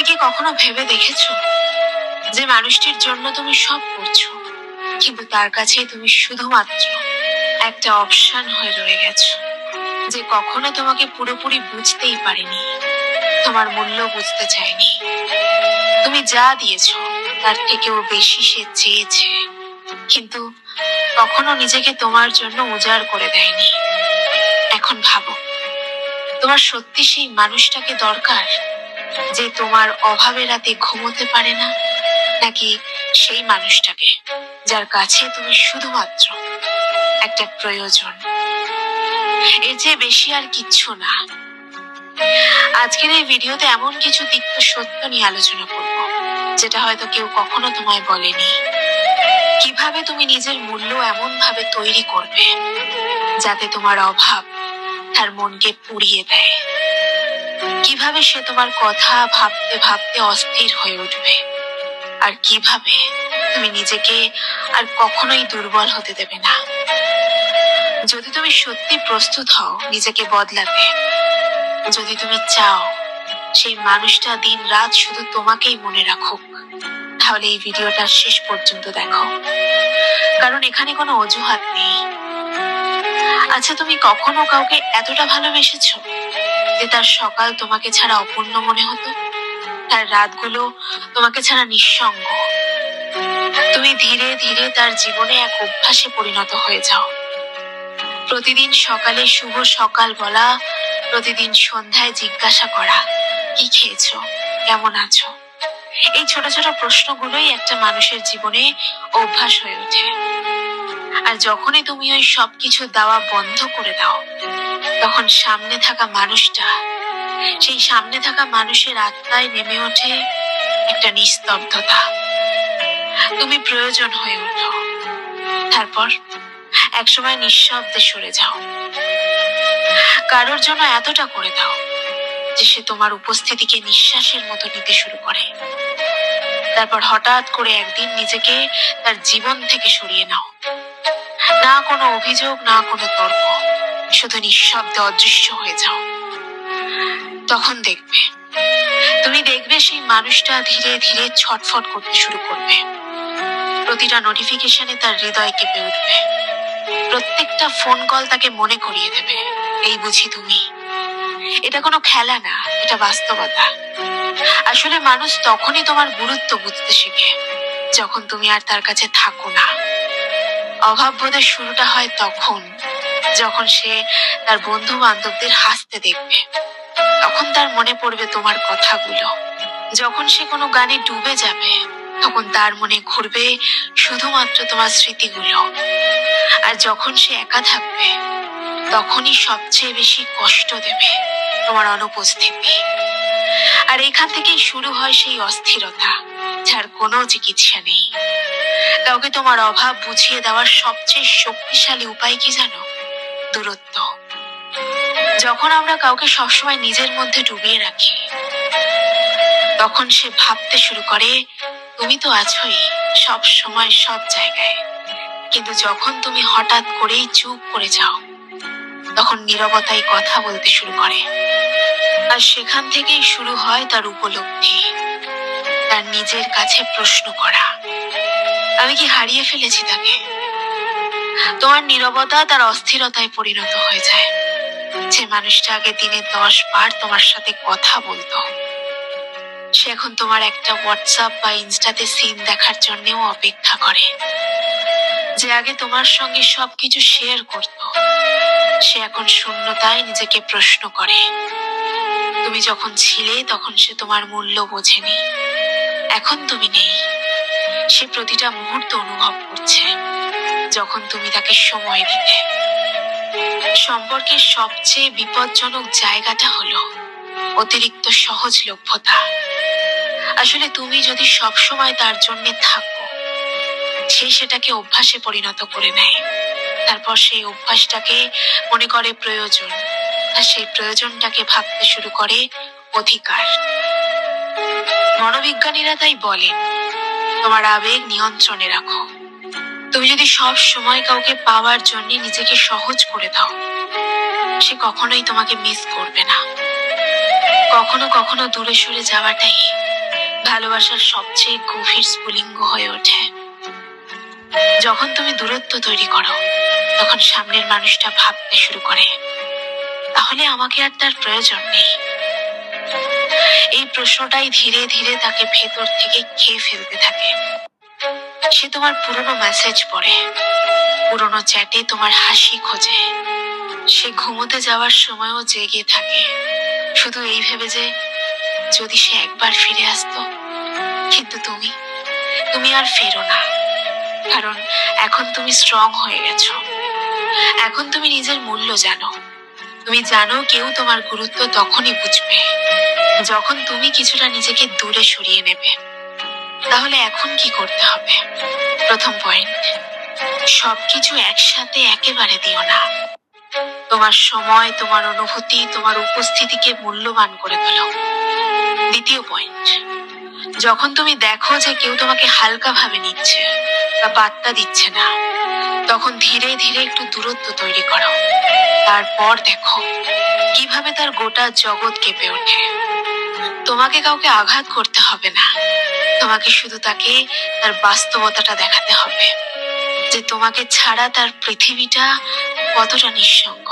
কি কখনো ভেবে দেখেছো যে মানুষটির জন্য তুমি সব করছো, কিন্তু তার কাছে তুমি শুধুমাত্র একটা অপশন হয়ে রয়ে গেছো, যে কখনো তোমাকে পুরোপুরি বুঝতেই পারেনি, তোমার মূল্য বুঝতে চায়নি। তুমি যা দিয়েছো তার থেকেও বেশি সে চেয়েছে, কিন্তু কখনো নিজেকে তোমার জন্য উজাড় করে দেয়নি। এখন ভাবো, তোমার সত্যি সেই মানুষটাকে দরকার যে তোমার অভাবে রাতে ঘুমোতে পারে না, নাকি সেই মানুষটাকে যার কাছে তুমি শুধুমাত্র একটা প্রয়োজন? এর চেয়ে বেশি আর কিচ্ছু না। আজকের এই ভিডিওতে এমন কিছু তিক্ত সত্য নিয়ে আলোচনা করব, যেটা হয়তো কেউ কখনো তোমায় বলেনি। কিভাবে তুমি নিজের মূল্য এমন ভাবে তৈরি করবে যাতে তোমার অভাব তার মনকে পুড়িয়ে দেয়। কিভাবে সে তোমার কথা ভাবতে ভাবতে অস্থির হয়ে উঠবে, আর কিভাবে তুমি নিজেকে আর কখনোই দুর্বল হতে দেবে না। যদি তুমি সত্যি প্রস্তুত হও নিজেকে বদলাতে, যদি তুমি চাও সেই মানুষটা দিন রাত শুধু তোমাকেই মনে রাখুক, তাহলে এই ভিডিওটা শেষ পর্যন্ত দেখো, কারণ এখানে কোনো অজুহাত নেই। আচ্ছা, তুমি কখনো কাউকে এতটা ভালোবেসেছো যে তার সকাল তোমাকে ছাড়া অপূর্ণ মনে হতো, তার রাতগুলো তোমাকে ছাড়া নিঃসঙ্গ? তুমি ধীরে ধীরে তার জীবনে এক অভ্যাসে পরিণত হয়ে যাও। প্রতিদিন সকালে শুভ সকাল বলা, প্রতিদিন সন্ধ্যায় জিজ্ঞাসা করা, কি খেয়েছো, কেমন আছো? এই ছোট ছোট প্রশ্নগুলোই একটা মানুষের জীবনে অভ্যাস হয়ে ওঠে। আর যখনই তুমি ওই সবকিছু দেওয়া বন্ধ করে দাও, তখন সামনে থাকা মানুষটা, সেই সামনে থাকা মানুষের আত্মায় নেমে ওঠে একটা নিস্তব্ধতা। তুমি প্রয়োজন হয়ে ওঠো, তারপর একসময় নিঃশব্দে সরে যাও। কারোর জন্য এতটা করে দাও যে সে তোমার উপস্থিতিকে নিঃশ্বাসের মতো নিতে শুরু করে। তারপর হঠাৎ করে একদিন নিজেকে তার জীবন থেকে সরিয়ে নাও। না কোনো অভিযোগ, না কোনো তর্ক, শুধু নিঃশব্দে অদৃশ্য হয়ে যাও। তখন তুমি দেখবে সেই মানুষটা ধীরে ধীরে ছটফট করতে শুরু করবে। প্রতিটা নোটিফিকেশনে তার হৃদয় কেঁপে উঠবে, প্রত্যেকটা ফোন কল তাকে মনে করিয়ে দেবে, এই বুঝি তুমি। এটা কোনো খেলা না, এটা বাস্তবতা। আসলে মানুষ তখনই তোমার গুরুত্ব বুঝতে শেখে যখন তুমি আর তার কাছে থাকো না। অভাব বোধের শুরুটা হয় তখন, যখন সে তার বন্ধু বান্ধবদের হাসতে দেখবে, তখন তার মনে পড়বে তোমার কথাগুলো। যখন সে কোনো গানে ডুবে যাবে, তখন তার মনে ঘুরবে শুধুমাত্র তোমার স্মৃতিগুলো। আর যখন সে একা থাকবে, তখনই সবচেয়ে বেশি কষ্ট দেবে তোমার অনুপস্থিতি। আর এখান থেকেই শুরু হয় সেই অস্থিরতা, যার কোনো চিকিৎসা নেই। কাউকে তোমার অভাব বুঝিয়ে দেওয়ার সবচেয়ে শক্তিশালী উপায় কি জানো? দূরত্ব। যখন আমরা কাউকে সবসময় নিজের মধ্যে ডুবিয়ে রাখি, তখন সে ভাবতে শুরু করে তুমি তো আছোই সব সময় সব জায়গায়। কিন্তু যখন তুমি হঠাৎ করেই চুপ করে যাও, তখন নীরবতায় কথা বলতে শুরু করে। আর সেখান থেকেই শুরু হয় তার উপলব্ধি, তার নিজের কাছে প্রশ্ন করা, আমি কি হারিয়ে ফেলেছি তাকে? তোমার নীরবতা তার অস্থিরতায় পরিণত হয়ে যায়। যে মানুষটা আগে দিনে 10 বার তোমার সাথে কথা বলতো, সে এখন তোমার একটা হোয়াটসঅ্যাপ বা ইনস্টাতে সিন দেখার জন্যও অপেক্ষা করে। যে আগে তোমার সঙ্গে সবকিছু শেয়ার করত, সে এখন শূন্যতায় নিজেকে প্রশ্ন করে। তুমি যখন ছিলে তখন সে তোমার মূল্য বোঝেনি, এখন তুমি নেই, সে প্রতিটা মুহূর্ত অনুভব করছে যখন তুমি তাকে সময় দিতে। সম্পর্কের সবচেয়ে বিপজ্জনক জায়গাটা হলো অতিরিক্ত সহজলভ্যতা। আসলে তুমি যদি সবসময় তার জন্য থাকো, সে সেটাকে অভ্যাসে পরিণত করে নেয়। তারপর সেই অভ্যাসটাকে মনে করে প্রয়োজন, আর সেই প্রয়োজনটাকে ভাবতে শুরু করে অধিকার। মনোবিজ্ঞানীরা তাই বলেন, তোমার আবেগ নিয়ন্ত্রণে রাখো। তুমি যদি সব সময় কাউকে পাওয়ার জন্য নিজেকে সহজ করে দাও, সে কখনোই তোমাকে মিস করবে না। কখনো কখনো দূরে সরে যাওয়াটাই ভালোবাসার সবচেয়ে গভীর স্ফুলিঙ্গ হয়ে ওঠে। যখন তুমি দূরত্ব তৈরি করো, তখন সামনের মানুষটা ভাবতে শুরু করে, তাহলে আমাকে আর তার প্রয়োজন নেই। এই প্রশ্নটাই ধীরে ধীরে তাকে ভেতর থেকে খেয়ে ফেলতে থাকে। সে তোমার পুরনো মেসেজ পড়ে, পুরনো চ্যাটে তোমার হাসি খোঁজে। সে ঘুমোতে যাওয়ার সময়ও জেগে থাকে, শুধু এই ভেবে যে যদি সে একবার ফিরে আসতো। কিন্তু তুমি আর ফেরো না, কারণ এখন তুমি স্ট্রং হয়ে গেছো। এখন তুমি নিজের মূল্য জানো। তুমি জানো কেউ তোমার গুরুত্ব তখনই বুঝবে যখন তুমি কিছুটা নিজেকে দূরে সরিয়ে নেবে। তাহলে এখন কি করতে হবে? প্রথম পয়েন্ট, সবকিছু একসাথে একেবারে দিও না। তোমার সময়, তোমার অনুভূতি, তোমার উপস্থিতিকে মূল্যবান করে তোলো। দ্বিতীয় পয়েন্ট, যখন তুমি দেখো যে কেউ তোমাকে হালকা ভাবে নিচ্ছে বা বার্তা দিচ্ছে না, তখন ধীরে ধীরে একটু দূরত্ব তৈরি করো। তারপর দেখো কিভাবে তার গোটা জগৎ কেঁপে ওঠে। তোমাকে কাউকে আঘাত করতে হবে না, তোমাকে শুধু তাকে তার বাস্তবতাটা দেখাতে হবে, যে তোমাকে ছাড়া তার পৃথিবীটা কতটা নিঃসঙ্গ।